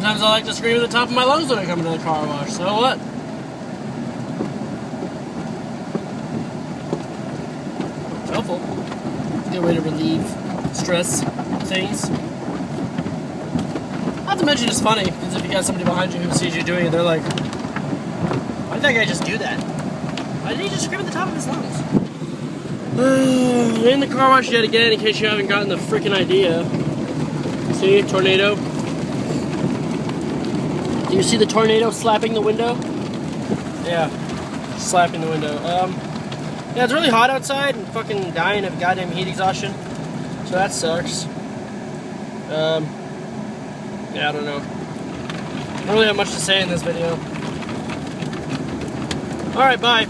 sometimes I like to scream at the top of my lungs when I come into the car wash. So what? It's helpful. Good way to relieve stress things. Not to mention it's funny, because if you got somebody behind you who sees you doing it, they're like, why did that guy just do that? Why did he just scream at the top of his lungs? In the car wash yet again, in case you haven't gotten the freaking idea. See, tornado. Do you see the tornado slapping the window? Yeah, slapping the window. Yeah, it's really hot outside and fucking dying of goddamn heat exhaustion. So that sucks. Yeah, I don't know. I don't really have much to say in this video. Alright, bye.